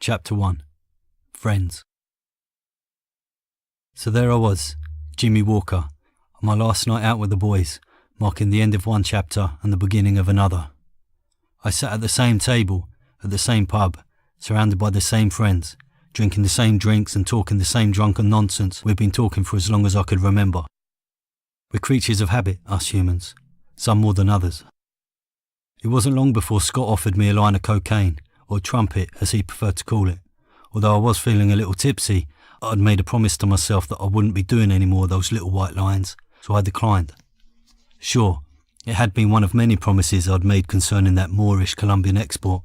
Chapter 1. Friends. So there I was, Jimmy Walker, on my last night out with the boys, marking the end of one chapter and the beginning of another. I sat at the same table, at the same pub, surrounded by the same friends, drinking the same drinks and talking the same drunken nonsense we've been talking for as long as I could remember. We're creatures of habit, us humans, some more than others. It wasn't long before Scott offered me a line of cocaine, or trumpet as he preferred to call it. Although I was feeling a little tipsy, I'd made a promise to myself that I wouldn't be doing any more of those little white lines, so I declined. Sure, it had been one of many promises I'd made concerning that Moorish Colombian export,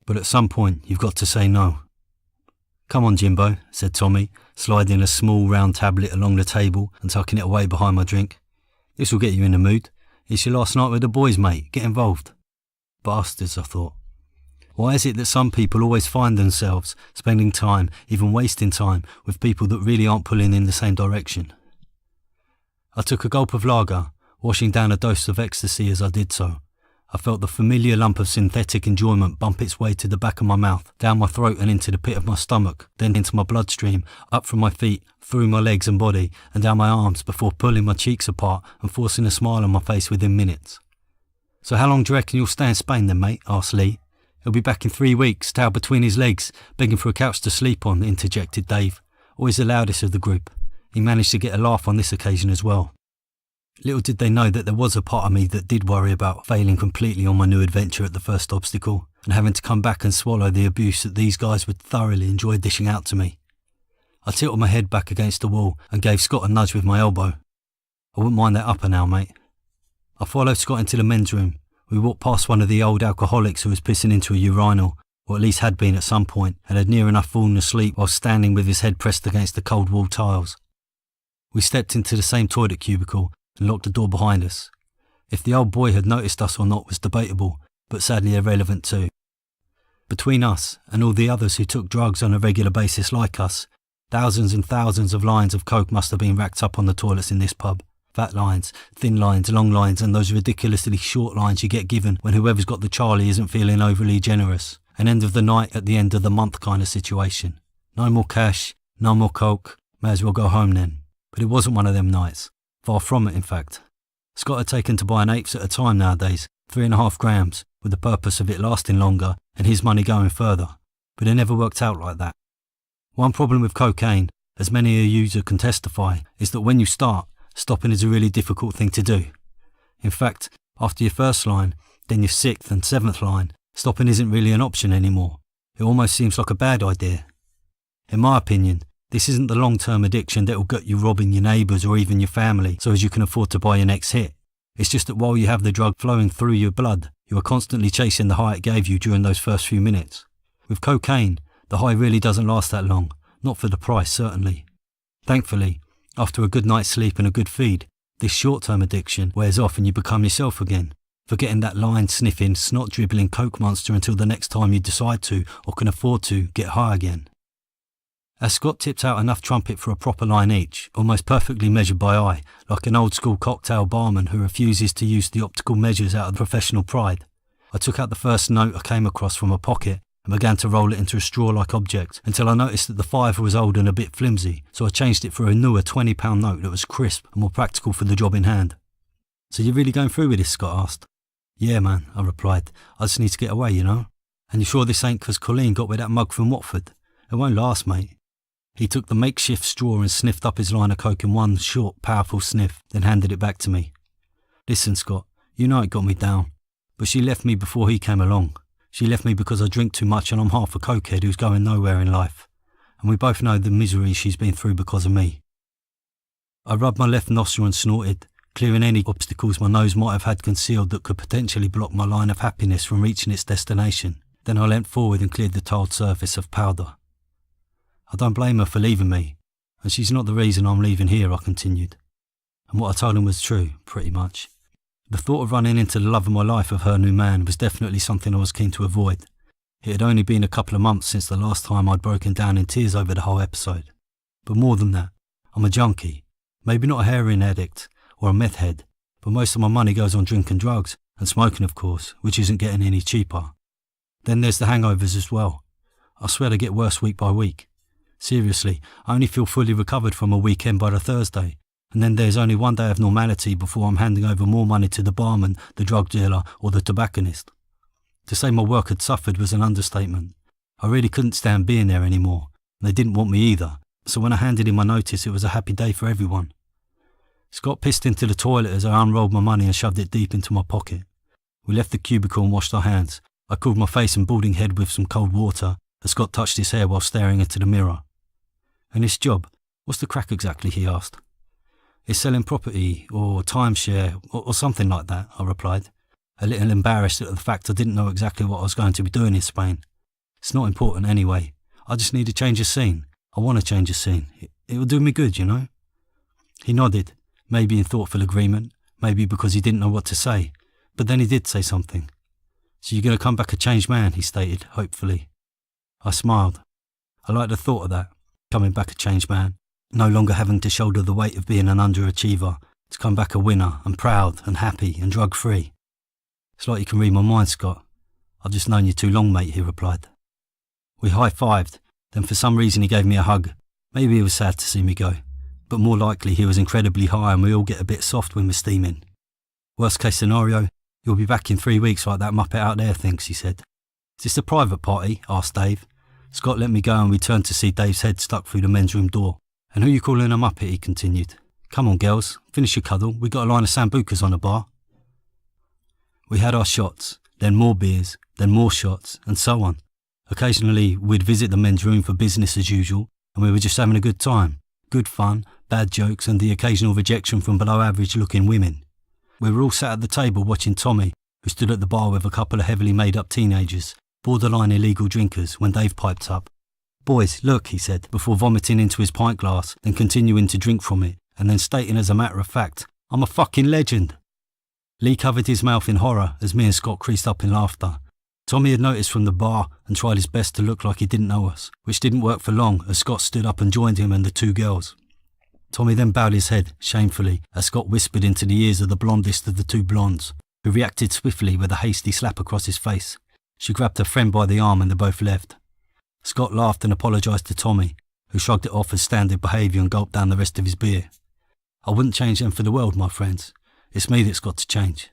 but at some point you've got to say no. "Come on, Jimbo," said Tommy, sliding a small round tablet along the table and tucking it away behind my drink. "This will get you in the mood. It's your last night with the boys, mate. Get involved." Bastards, I thought. Why is it that some people always find themselves spending time, even wasting time, with people that really aren't pulling in the same direction? I took a gulp of lager, washing down a dose of ecstasy as I did so. I felt the familiar lump of synthetic enjoyment bump its way to the back of my mouth, down my throat and into the pit of my stomach, then into my bloodstream, up from my feet, through my legs and body, and down my arms before pulling my cheeks apart and forcing a smile on my face within minutes. "So how long do you reckon you'll stay in Spain then, mate?" asked Lee. "He'll be back in 3 weeks, tail between his legs, begging for a couch to sleep on," interjected Dave, always the loudest of the group. He managed to get a laugh on this occasion as well. Little did they know that there was a part of me that did worry about failing completely on my new adventure at the first obstacle, and having to come back and swallow the abuse that these guys would thoroughly enjoy dishing out to me. I tilted my head back against the wall and gave Scott a nudge with my elbow. "I wouldn't mind that upper now, mate." I followed Scott into the men's room. We walked past one of the old alcoholics who was pissing into a urinal, or at least had been at some point, and had near enough fallen asleep while standing with his head pressed against the cold wall tiles. We stepped into the same toilet cubicle and locked the door behind us. If the old boy had noticed us or not was debatable, but sadly irrelevant too. Between us and all the others who took drugs on a regular basis like us, thousands and thousands of lines of coke must have been racked up on the toilets in this pub. Fat lines, thin lines, long lines, and those ridiculously short lines you get given when whoever's got the Charlie isn't feeling overly generous. An end of the night at the end of the month kind of situation. No more cash, no more coke, may as well go home then. But it wasn't one of them nights. Far from it, in fact. Scott had taken to buying apes at a time nowadays, 3.5 grams, with the purpose of it lasting longer and his money going further. But it never worked out like that. One problem with cocaine, as many a user can testify, is that when you start, stopping is a really difficult thing to do. In fact, after your first line, then your 6th and 7th line, stopping isn't really an option anymore. It almost seems like a bad idea. In my opinion, this isn't the long-term addiction that will get you robbing your neighbours or even your family so as you can afford to buy your next hit. It's just that while you have the drug flowing through your blood, you are constantly chasing the high it gave you during those first few minutes. With cocaine, the high really doesn't last that long, not for the price certainly. Thankfully, after a good night's sleep and a good feed, this short-term addiction wears off and you become yourself again, forgetting that line-sniffing, snot-dribbling coke monster until the next time you decide to, or can afford to, get high again. As Scott tipped out enough trumpet for a proper line each, almost perfectly measured by eye, like an old-school cocktail barman who refuses to use the optical measures out of professional pride, I took out the first note I came across from my pocket and began to roll it into a straw-like object until I noticed that the 5 was old and a bit flimsy, so I changed it for a newer £20 note that was crisp and more practical for the job in hand. "So you're really going through with this?" Scott asked. "Yeah, man," I replied. "I just need to get away, you know." "And you sure this ain't 'cause Colleen got with that mug from Watford? It won't last, mate." He took the makeshift straw and sniffed up his line of coke in one short, powerful sniff, then handed it back to me. "Listen, Scott, you know it got me down, but she left me before he came along. She left me because I drink too much and I'm half a cokehead who's going nowhere in life. And we both know the misery she's been through because of me." I rubbed my left nostril and snorted, clearing any obstacles my nose might have had concealed that could potentially block my line of happiness from reaching its destination. Then I leant forward and cleared the tiled surface of powder. "I don't blame her for leaving me, and she's not the reason I'm leaving here," I continued. And what I told him was true, pretty much. The thought of running into the love of my life of her new man was definitely something I was keen to avoid. It had only been a couple of months since the last time I'd broken down in tears over the whole episode. But more than that, I'm a junkie. Maybe not a heroin addict or a meth head, but most of my money goes on drinking drugs and smoking, of course, which isn't getting any cheaper. Then there's the hangovers as well. I swear they get worse week by week. Seriously, I only feel fully recovered from a weekend by the Thursday, and then there's only one day of normality before I'm handing over more money to the barman, the drug dealer, or the tobacconist. To say my work had suffered was an understatement. I really couldn't stand being there anymore, and they didn't want me either, so when I handed in my notice it was a happy day for everyone. Scott pissed into the toilet as I unrolled my money and shoved it deep into my pocket. We left the cubicle and washed our hands. I cooled my face and balding head with some cold water as Scott touched his hair while staring into the mirror. "And this job, what's the crack exactly?" he asked. "It's selling property, or timeshare, or something like that," I replied, a little embarrassed at the fact I didn't know exactly what I was going to be doing in Spain. "It's not important anyway. I just need a change of scene. I want to change of scene. It will do me good, you know." He nodded, maybe in thoughtful agreement, maybe because he didn't know what to say, but then he did say something. "So you're going to come back a changed man," he stated, hopefully. I smiled. I liked the thought of that, coming back a changed man, no longer having to shoulder the weight of being an underachiever, to come back a winner and proud and happy and drug-free. "It's like you can read my mind, Scott. I've just known you too long, mate," he replied. We high-fived, then for some reason he gave me a hug. Maybe he was sad to see me go, but more likely he was incredibly high and we all get a bit soft when we're steaming. "Worst case scenario, you'll be back in 3 weeks like that muppet out there thinks," he said. "Is this a private party?" asked Dave. Scott let me go and we turned to see Dave's head stuck through the men's room door. "And who you calling a muppet?" he continued. "Come on, girls, finish your cuddle. We got a line of sambucas on the bar." We had our shots, then more beers, then more shots, and so on. Occasionally, we'd visit the men's room for business as usual, and we were just having a good time. Good fun, bad jokes, and the occasional rejection from below-average-looking women. We were all sat at the table watching Tommy, who stood at the bar with a couple of heavily made-up teenagers, borderline illegal drinkers, when Dave piped up. "Boys, look," he said, before vomiting into his pint glass, then continuing to drink from it, and then stating as a matter of fact, "I'm a fucking legend." Lee covered his mouth in horror as me and Scott creased up in laughter. Tommy had noticed from the bar and tried his best to look like he didn't know us, which didn't work for long as Scott stood up and joined him and the two girls. Tommy then bowed his head, shamefully, as Scott whispered into the ears of the blondest of the two blondes, who reacted swiftly with a hasty slap across his face. She grabbed her friend by the arm and they both left. Scott laughed and apologised to Tommy, who shrugged it off as standard behaviour and gulped down the rest of his beer. "I wouldn't change them for the world, my friends. It's me that's got to change.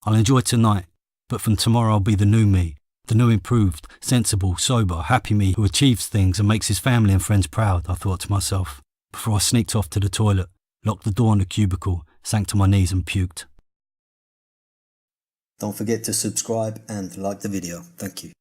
I'll enjoy tonight, but from tomorrow I'll be the new me, the new improved, sensible, sober, happy me who achieves things and makes his family and friends proud," I thought to myself, before I sneaked off to the toilet, locked the door on the cubicle, sank to my knees and puked. Don't forget to subscribe and like the video. Thank you.